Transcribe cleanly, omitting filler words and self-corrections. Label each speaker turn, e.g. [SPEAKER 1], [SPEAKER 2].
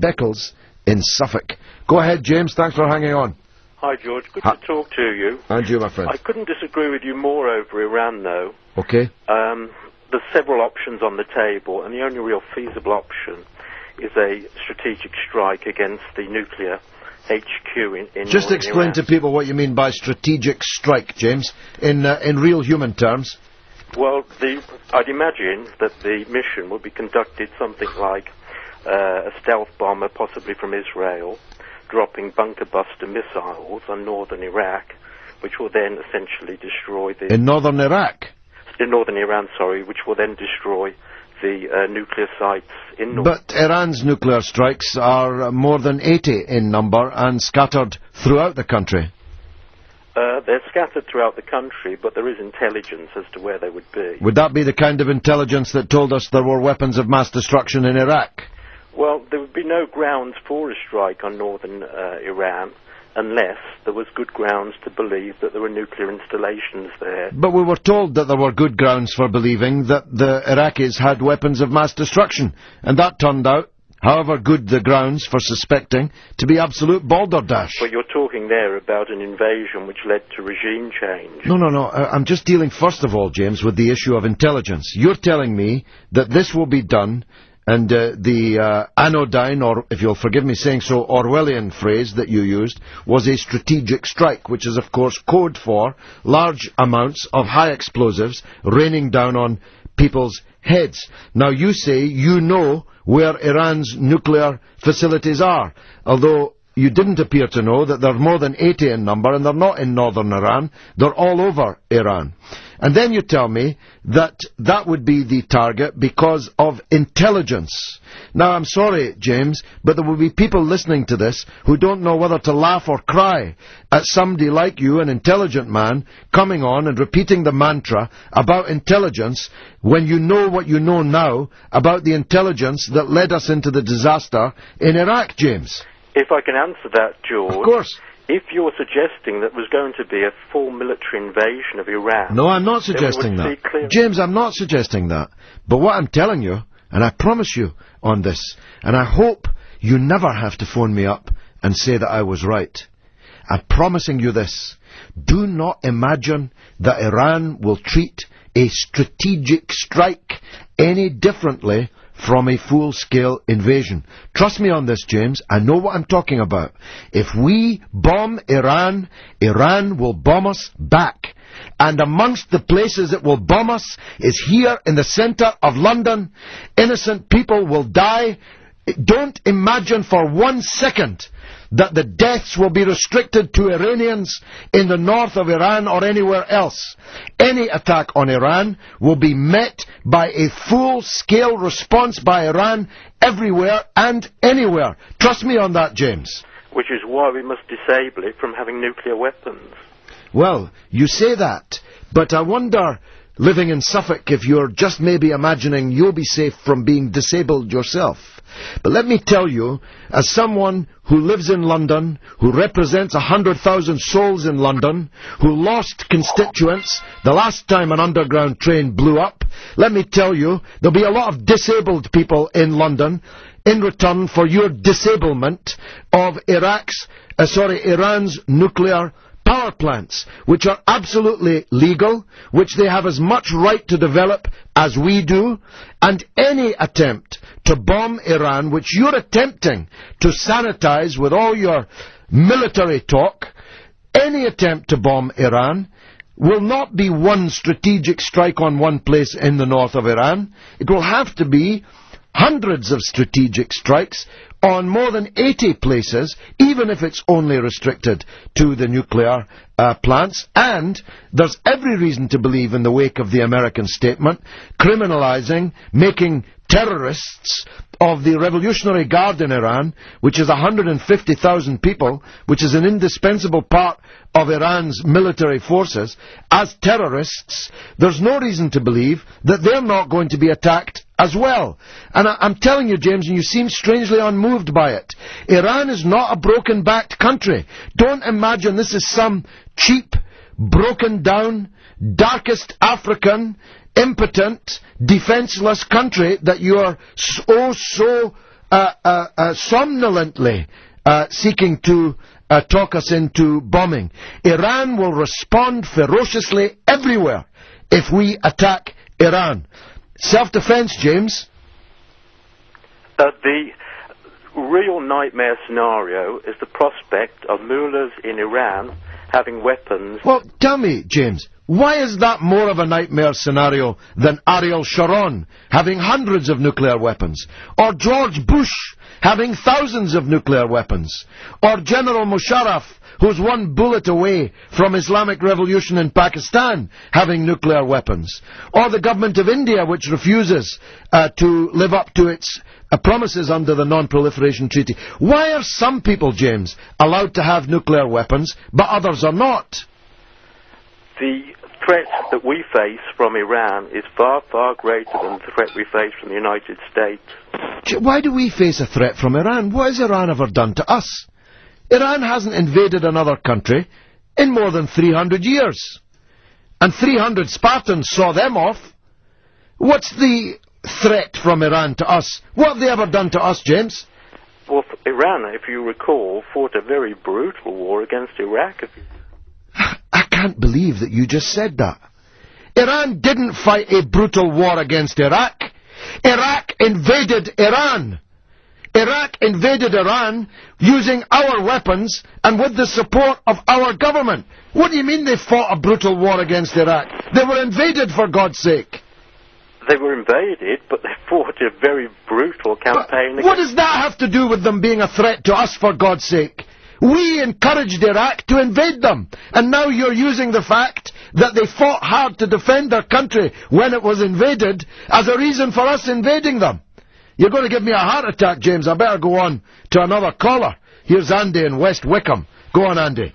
[SPEAKER 1] Beccles in Suffolk. Go ahead, James. Thanks for hanging on.
[SPEAKER 2] Hi, George. Good to talk to you.
[SPEAKER 1] And you, my friend.
[SPEAKER 2] I couldn't disagree with you more over Iran, though.
[SPEAKER 1] Okay.
[SPEAKER 2] There's several options on the table, and the only real feasible option is a strategic strike against the nuclear HQ in
[SPEAKER 1] Just explain
[SPEAKER 2] Iran.
[SPEAKER 1] to people what you mean by strategic strike, James, in real human terms.
[SPEAKER 2] Well, I'd imagine that the mission would be conducted something like a stealth bomber, possibly from Israel, dropping bunker buster missiles on northern Iraq, which will then essentially destroy the...
[SPEAKER 1] In northern Iraq?
[SPEAKER 2] In northern Iran, sorry, which will then destroy the nuclear sites in north.
[SPEAKER 1] But Iran's nuclear strikes are more than 80 in number and scattered throughout the country.
[SPEAKER 2] They're scattered throughout the country, but there is intelligence as to where they would be.
[SPEAKER 1] Would that be the kind of intelligence that told us there were weapons of mass destruction in Iraq?
[SPEAKER 2] Well, there would be no grounds for a strike on northern Iran unless there was good grounds to believe that there were nuclear installations there.
[SPEAKER 1] But we were told that there were good grounds for believing that the Iraqis had weapons of mass destruction, and that turned out, however good the grounds for suspecting, to be absolute balderdash.
[SPEAKER 2] But you're talking there about an invasion which led to regime change.
[SPEAKER 1] No. I'm just dealing, first of all, James, with the issue of intelligence. You're telling me that this will be done, and the anodyne, or if you'll forgive me saying so, Orwellian phrase that you used, was a strategic strike, which is, of course, code for large amounts of high explosives raining down on people's heads. Now, you say you know where Iran's nuclear facilities are, although you didn't appear to know that they're more than 80 in number, and they're not in northern Iran, they're all over Iran. And then you tell me that that would be the target because of intelligence. Now, I'm sorry, James, but there will be people listening to this who don't know whether to laugh or cry at somebody like you, an intelligent man, coming on and repeating the mantra about intelligence when you know what you know now about the intelligence that led us into the disaster in Iraq, James.
[SPEAKER 2] If I can answer that, George.
[SPEAKER 1] Of course.
[SPEAKER 2] If you're suggesting that there's going to be a full military invasion of Iran...
[SPEAKER 1] No, I'm not suggesting that. James, I'm not suggesting that. But what I'm telling you, and I promise you on this, and I hope you never have to phone me up and say that I was right. I'm promising you this. Do not imagine that Iran will treat a strategic strike any differently from a full-scale invasion. Trust me on this, James. I know what I'm talking about. If we bomb Iran, Iran will bomb us back. And amongst the places it will bomb us is here in the centre of London. Innocent people will die. Don't imagine for 1 second that the deaths will be restricted to Iranians in the north of Iran or anywhere else. Any attack on Iran will be met by a full-scale response by Iran everywhere and anywhere. Trust me on that, James.
[SPEAKER 2] Which is why we must disable it from having nuclear weapons.
[SPEAKER 1] Well, you say that, but I wonder, living in Suffolk, if you're just maybe imagining you'll be safe from being disabled yourself. But let me tell you, as someone who lives in London, who represents 100,000 souls in London, who lost constituents the last time an underground train blew up, let me tell you, there'll be a lot of disabled people in London in return for your disablement of Iran's nuclear power plants, which are absolutely legal, which they have as much right to develop as we do, and any attempt to bomb Iran, which you're attempting to sanitize with all your military talk, any attempt to bomb Iran will not be one strategic strike on one place in the north of Iran. It will have to be hundreds of strategic strikes on more than 80 places, even if it's only restricted to the nuclear plants. And there's every reason to believe, in the wake of the American statement, criminalizing, making terrorists of the Revolutionary Guard in Iran, which is 150,000 people, which is an indispensable part of Iran's military forces, as terrorists. There's no reason to believe that they're not going to be attacked as well. And I'm telling you, James, and you seem strangely unmoved by it, Iran is not a broken-backed country. Don't imagine this is some cheap, broken-down, darkest African, impotent, defenseless country that you are so somnolently seeking to talk us into bombing. Iran will respond ferociously everywhere if we attack Iran. Self-defense, James?
[SPEAKER 2] The real nightmare scenario is the prospect of mullahs in Iran having weapons.
[SPEAKER 1] Well, tell me, James, why is that more of a nightmare scenario than Ariel Sharon having hundreds of nuclear weapons? Or George Bush having thousands of nuclear weapons? Or General Musharraf, who's one bullet away from Islamic revolution in Pakistan, having nuclear weapons? Or the government of India, which refuses to live up to its promises under the Non-Proliferation Treaty? Why are some people, James, allowed to have nuclear weapons, but others are not?
[SPEAKER 2] The threat that we face from Iran is far, far greater than the threat we face from the United States.
[SPEAKER 1] Why do we face a threat from Iran? What has Iran ever done to us? Iran hasn't invaded another country in more than 300 years. And 300 Spartans saw them off. What's the threat from Iran to us? What have they ever done to us, James?
[SPEAKER 2] Well, Iran, if you recall, fought a very brutal war against Iraq.
[SPEAKER 1] I can't believe that you just said that. Iran didn't fight a brutal war against Iraq. Iraq invaded Iran. Iraq invaded Iran using our weapons and with the support of our government. What do you mean they fought a brutal war against Iraq? They were invaded, for God's sake.
[SPEAKER 2] They were invaded, but they fought a very brutal campaign.
[SPEAKER 1] But what does that have to do with them being a threat to us, for God's sake? We encouraged Iraq to invade them, and now you're using the fact that they fought hard to defend their country when it was invaded as a reason for us invading them. You're going to give me a heart attack, James. I better go on to another caller. Here's Andy in West Wickham. Go on, Andy.